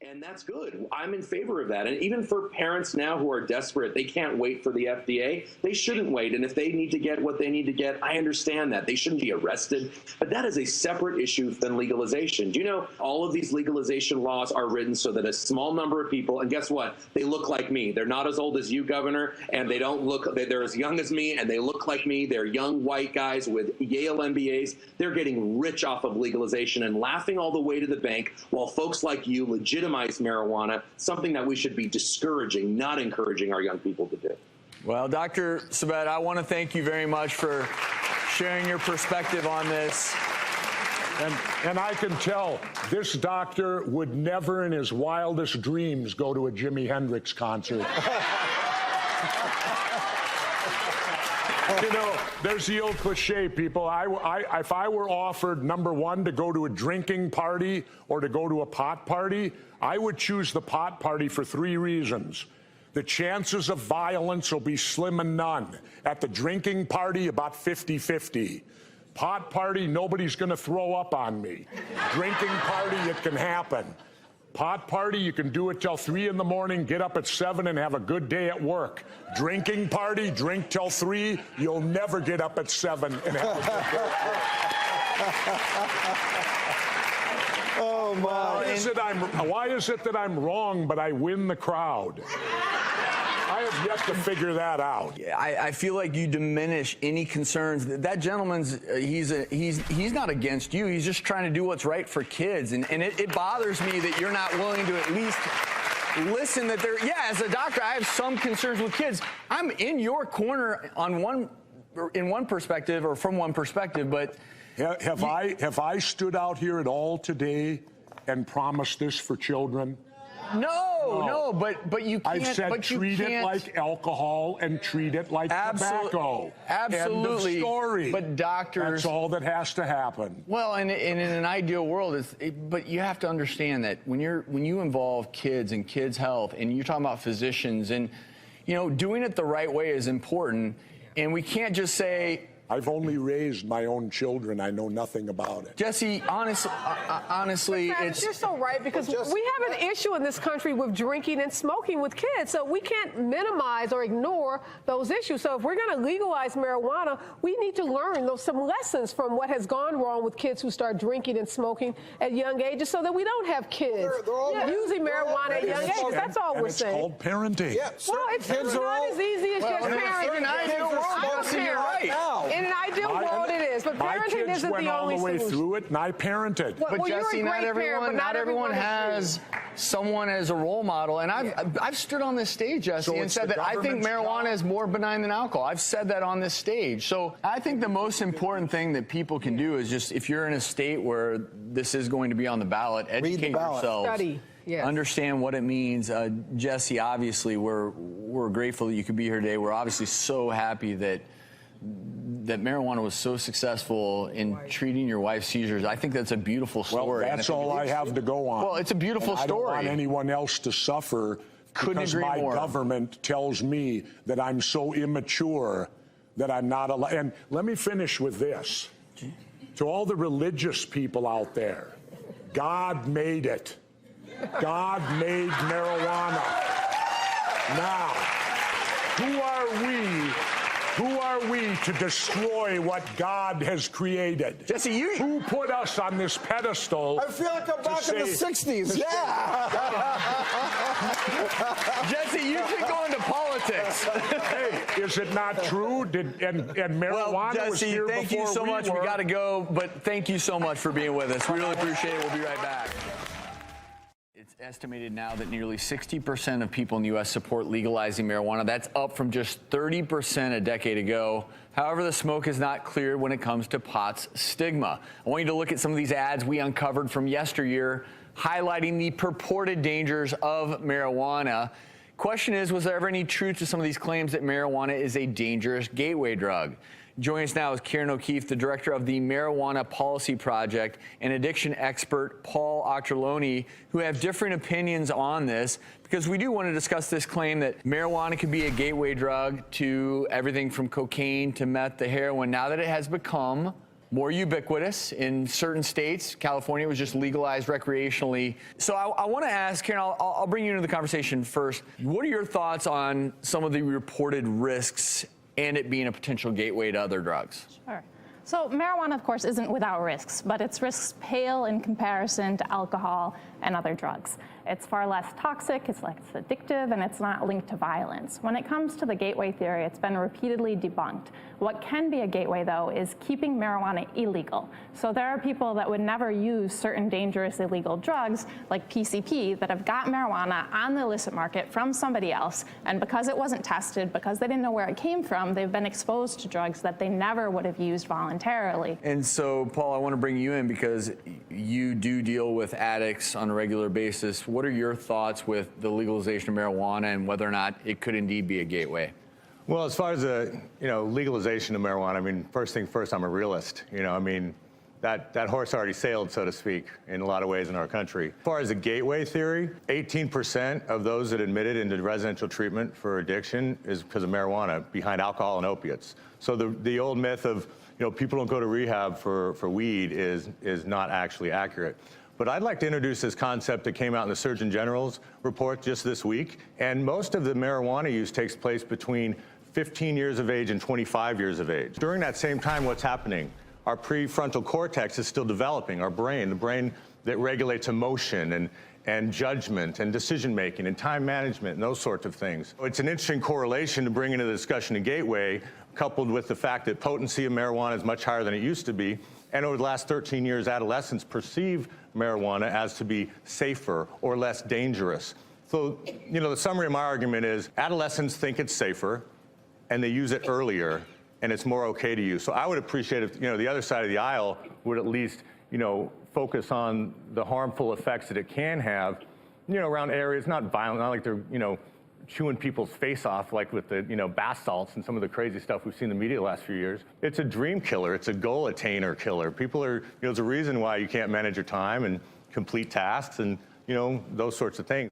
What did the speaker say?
And that's good. I'm in favor of that. And even for parents now who are desperate, they can't wait for the FDA. They shouldn't wait. And if they need to get what they need to get, I understand that. They shouldn't be arrested. But that is a separate issue than legalization. Do you know all of these legalization laws are written so that a small number of people, and guess what? They look like me. They're not as old as you, Governor, and they don't look, they're as young as me, and they look like me. They're young white guys with Yale MBAs. They're getting rich off of legalization and laughing all the way to the bank while folks like you legitimize marijuana, something that we should be discouraging, not encouraging our young people to do. Well, Dr. Sabet, I want to thank you very much for sharing your perspective on this. And I can tell this doctor would never in his wildest dreams go to a Jimi Hendrix concert. You know, there's the old cliche, people. If I were offered, number one, to go to a drinking party or to go to a pot party, I would choose the pot party for 3 reasons. The chances of violence will be slim and none. At the drinking party, about 50-50. Pot party, nobody's going to throw up on me. Drinking party, it can happen. Pot party, you can do it till 3 in the morning, get up at 7 and have a good day at work. Drinking party, drink till 3, you'll never get up at 7 and have a good day at work. Oh, my. Why is it that I'm wrong, but I win the crowd? I have yet to figure that out. I feel like you diminish any concerns. That gentleman's, he's not against you. He's just trying to do what's right for kids. And it bothers me that you're not willing to at least listen that there, yeah, as a doctor, I have some concerns with kids. I'm in your corner on in one perspective or from one perspective, but have I stood out here at all today and promised this for children? No, but you can't. I've said treat it like alcohol and treat it like tobacco. Absolutely. End of story. But doctors. That's all that has to happen. Well, and in an ideal world, but you have to understand that when you involve kids and kids' health, and you're talking about physicians, and doing it the right way is important, and we can't just say. I've only raised my own children. I know nothing about it. Jesse, honestly, it's... You're so right, because we have an issue in this country with drinking and smoking with kids, so we can't minimize or ignore those issues. So if we're going to legalize marijuana, we need to learn some lessons from what has gone wrong with kids who start drinking and smoking at young ages so that we don't have kids using marijuana at young ages. That's all we're saying. It's called parenting. Yeah, well, it's not as easy as just parenting. In an ideal world, Jesse, you're right. In an ideal world, it is, but parenting isn't the only solution. My kids went all the way through it, and I parented. But Jesse, not everyone has someone as a role model. And I've stood on this stage, Jesse, and said that I think marijuana is more benign than alcohol. I've said that on this stage. So I think the most important thing that people can do is just, if you're in a state where this is going to be on the ballot, educate yourselves. Study. Yes. Understand what it means. Jesse, obviously, we're grateful that you could be here today. We're obviously so happy that marijuana was so successful in treating your wife's seizures. I think that's a beautiful story. Well, that's all I have to go on. Well, it's a beautiful story. I don't want anyone else to suffer because my government tells me that I'm so immature that I'm not allowed. And let me finish with this. To all the religious people out there, God made it. God made marijuana. Now, who are we to destroy what God has created? Jesse, who put us on this pedestal? I feel like I'm back in the 60s. Yeah. Jesse, you should go into politics. Hey, is it not true? And marijuana was here before we were. Jesse, thank you so much. We got to go, but thank you so much for being with us. We really appreciate it. We'll be right back. It's estimated now that nearly 60% of people in the U.S. support legalizing marijuana. That's up from just 30% a decade ago. However, the smoke is not cleared when it comes to pot's stigma. I want you to look at some of these ads we uncovered from yesteryear highlighting the purported dangers of marijuana. Question is, was there ever any truth to some of these claims that marijuana is a dangerous gateway drug? Joining us now is Karen O'Keefe, the director of the Marijuana Policy Project, and addiction expert Paul Auchterlonie, who have different opinions on this, because we do want to discuss this claim that marijuana could be a gateway drug to everything from cocaine to meth to heroin, now that it has become more ubiquitous in certain states. California was just legalized recreationally. So I want to ask, Karen, I'll bring you into the conversation first. What are your thoughts on some of the reported risks and it being a potential gateway to other drugs? Sure. So marijuana, of course, isn't without risks, but its risks pale in comparison to alcohol and other drugs. It's far less toxic, it's less addictive, and it's not linked to violence. When it comes to the gateway theory, it's been repeatedly debunked. What can be a gateway, though, is keeping marijuana illegal. So there are people that would never use certain dangerous illegal drugs, like PCP, that have got marijuana on the illicit market from somebody else, and because it wasn't tested, because they didn't know where it came from, they've been exposed to drugs that they never would have used voluntarily. And so, Paul, I want to bring you in because you do deal with addicts on a regular basis. What are your thoughts with the legalization of marijuana and whether or not it could indeed be a gateway? Well, as far as the legalization of marijuana, I mean, first thing first, I'm a realist. I mean, that horse already sailed, so to speak, in a lot of ways in our country. As far as the gateway theory, 18% of those that admitted into residential treatment for addiction is because of marijuana, behind alcohol and opiates. So the old myth of people don't go to rehab for weed is not actually accurate. But I'd like to introduce this concept that came out in the Surgeon General's report just this week. And most of the marijuana use takes place between 15 years of age and 25 years of age. During that same time, what's happening? Our prefrontal cortex is still developing, our brain, the brain that regulates emotion and judgment and decision-making and time management and those sorts of things. It's an interesting correlation to bring into the discussion a gateway, coupled with the fact that potency of marijuana is much higher than it used to be. And over the last 13 years, adolescents perceive marijuana as to be safer or less dangerous. So, the summary of my argument is adolescents think it's safer and they use it earlier and it's more okay to use. So I would appreciate if, the other side of the aisle would at least, focus on the harmful effects that it can have, around areas, not violent, not like they're, chewing people's face off, like with the, bath salts and some of the crazy stuff we've seen in the media the last few years. It's a dream killer. It's a goal attainer killer. People are, there's a reason why you can't manage your time and complete tasks and, those sorts of things.